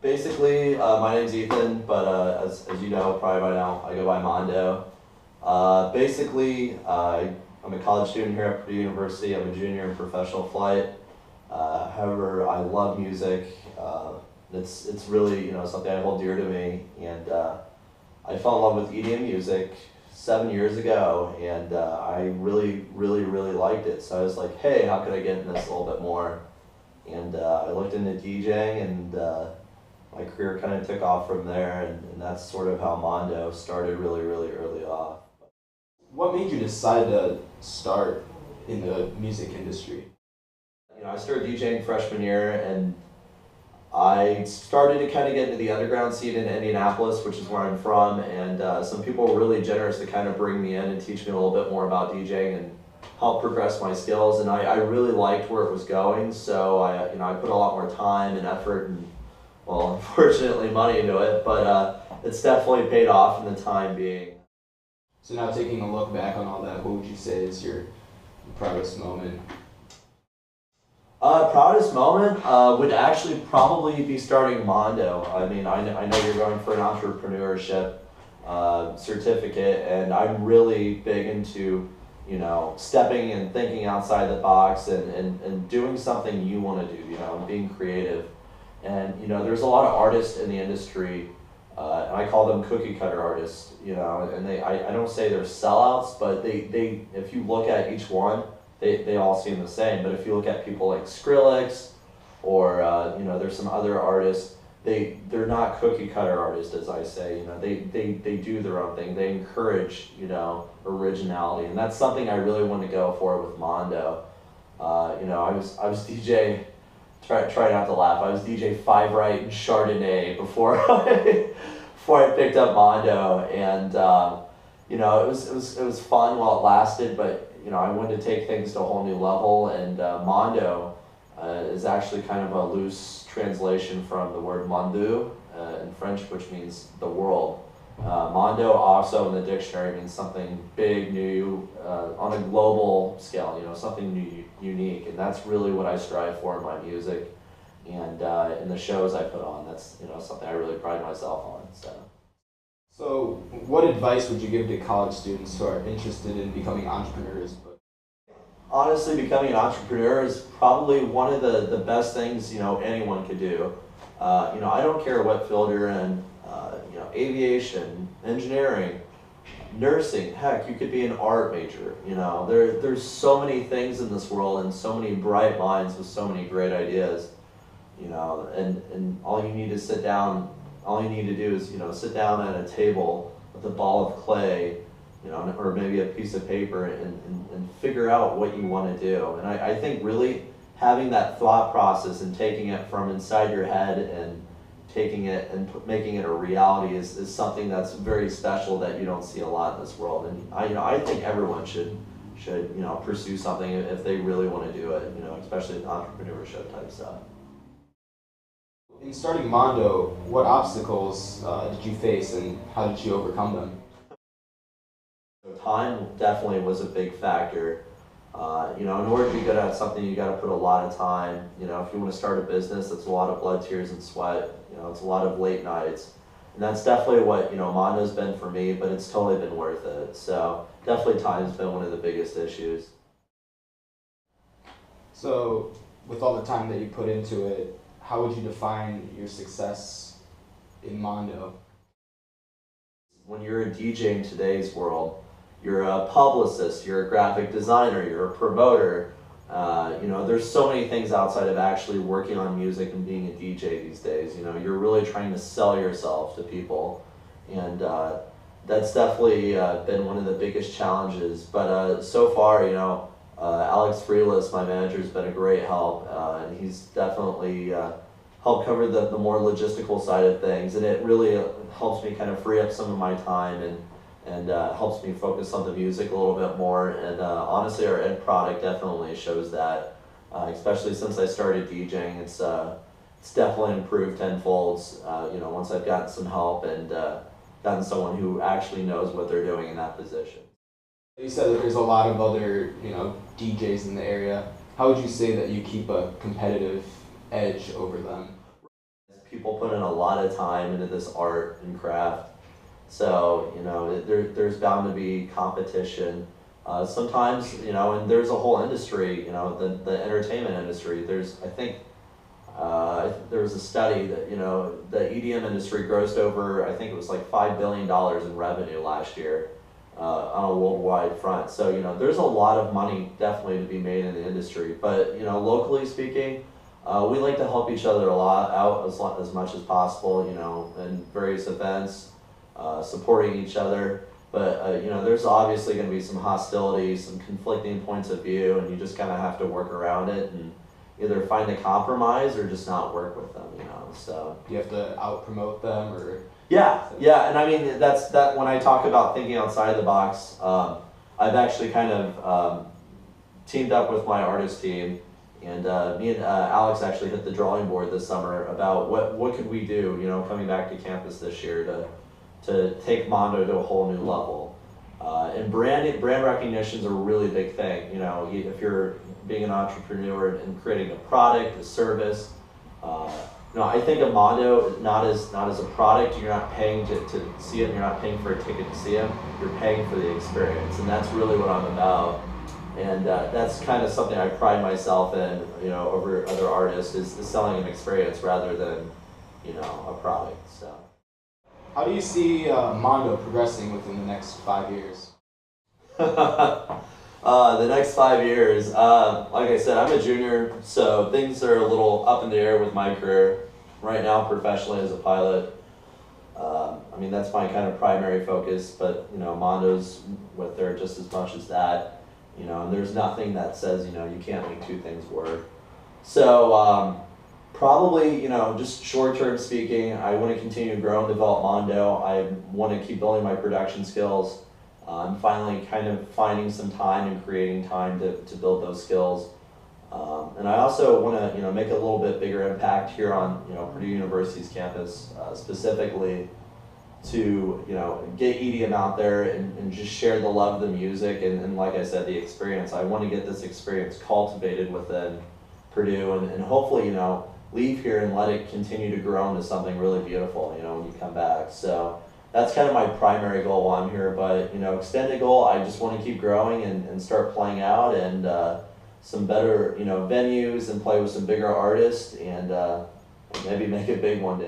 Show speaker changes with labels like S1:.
S1: Basically, my name's Ethan, but as you know probably by now, I go by Mondo. I'm a college student here at Purdue University. I'm a junior in professional flight. However, I love music. It's really something I hold dear to me, and I fell in love with EDM music 7 years ago, and I really liked it. So I was like, hey, how could I get in this a little bit more? And I looked into DJing, and my career kind of took off from there, and that's sort of how Mondo started really early off.
S2: What made you decide to start in the music industry?
S1: I started DJing freshman year, and I started to kind of get into the underground scene in Indianapolis, which is where I'm from, and some people were really generous to kind of bring me in and teach me a little bit more about DJing and help progress my skills, and I really liked where it was going, so I put a lot more time and effort and, well, unfortunately money into it, but it's definitely paid off in the time being.
S2: So now taking a look back on all that, what would you say is your proudest moment?
S1: Proudest moment would actually probably be starting Mondo. I mean, I know you're going for an entrepreneurship certificate, and I'm really big into, stepping and thinking outside the box and doing something you want to do, and being creative. And, there's a lot of artists in the industry, and I call them cookie cutter artists, and I don't say they're sellouts, but they if you look at each one, they all seem the same. But if you look at people like Skrillex, or there's some other artists, they're not cookie cutter artists, as I say. They do their own thing. They encourage originality, and that's something I really want to go for with Mondo. I was DJ. Try not to laugh. I was DJ Five Right and Chardonnay before before I picked up Mondo, and it was fun while it lasted, but I wanted to take things to a whole new level, and Mondo is actually kind of a loose translation from the word Mondo in French, which means the world. Mondo also in the dictionary means something big, new, on a global scale, something new, unique, and that's really what I strive for in my music, and in the shows I put on. That's something I really pride myself on.
S2: So what advice would you give to college students who are interested in becoming entrepreneurs?
S1: Honestly, becoming an entrepreneur is probably one of the best things anyone could do. I don't care what field you're in. Aviation, engineering, nursing. Heck, you could be an art major. There's so many things in this world, and so many bright minds with so many great ideas. And all you need to sit down. All you need to do is sit down at a table with a ball of clay, or maybe a piece of paper, and figure out what you want to do. And I think really having that thought process and taking it from inside your head and taking it and making it a reality is something that's very special that you don't see a lot in this world. And I think everyone should pursue something if they really want to do it, especially entrepreneurship type stuff.
S2: In starting Mondo, what obstacles did you face and how did you overcome them?
S1: Time definitely was a big factor. In order to be good at something, you got to put a lot of time. If you want to start a business, it's a lot of blood, tears, and sweat. It's a lot of late nights, and that's definitely what Mondo's been for me. But it's totally been worth it. So definitely, time's been one of the biggest issues.
S2: So, with all the time that you put into it, how would you define your success in Mondo?
S1: When you're a DJ in today's world, you're a publicist, you're a graphic designer, you're a promoter. There's so many things outside of actually working on music and being a DJ these days. You're really trying to sell yourself to people, and that's definitely been one of the biggest challenges. But so far, Alex Freelis, my manager, has been a great help, and he's definitely helped cover the more logistical side of things, and it really helps me kind of free up some of my time and helps me focus on the music a little bit more. And honestly, our end product definitely shows that, especially since I started DJing. It's definitely improved tenfold. Once I've gotten some help and gotten someone who actually knows what they're doing in that position.
S2: You said that there's a lot of other DJs in the area. How would you say that you keep a competitive edge over them?
S1: people put in a lot of time into this art and craft. So, there's bound to be competition. Sometimes, and there's a whole industry, the entertainment industry. I think there was a study that, the EDM industry grossed over, I think it was like $5 billion in revenue last year on a worldwide front. So, there's a lot of money definitely to be made in the industry. But, locally speaking, we like to help each other a lot out as much as possible, in various events, supporting each other. But, there's obviously going to be some hostility, some conflicting points of view, and you just kind of have to work around it and either find a compromise or just not work with them, so.
S2: Do you have to out-promote them, or?
S1: Yeah, and I mean, that's when I talk about thinking outside the box, I've actually kind of teamed up with my artist team, and me and Alex actually hit the drawing board this summer about what could we do, coming back to campus this year to take Mondo to a whole new level. And brand recognition is a really big thing. If you're being an entrepreneur and creating a product, a service, I think of Mondo not as a product. You're not paying to see it. You're not paying for a ticket to see them. You're paying for the experience, and that's really what I'm about. And that's kind of something I pride myself in, over other artists, is selling an experience rather than, a product. So.
S2: How do you see Mondo progressing within the next 5 years?
S1: The next 5 years, like I said, I'm a junior, so things are a little up in the air with my career. Right now, professionally as a pilot, that's my kind of primary focus, but, Mondo's with there just as much as that, and there's nothing that says, you can't make two things work. So, probably, just short-term speaking, I want to continue to grow and develop Mondo. I want to keep building my production skills. I'm finally kind of finding some time and creating time to build those skills. And I also want to, make a little bit bigger impact here on, Purdue University's campus, specifically to, get EDM out there and just share the love of the music and like I said, the experience. I want to get this experience cultivated within Purdue and hopefully, leave here and let it continue to grow into something really beautiful, when you come back. So that's kind of my primary goal while I'm here, but, extended goal, I just want to keep growing and start playing out and some better, venues and play with some bigger artists and maybe make it big one day.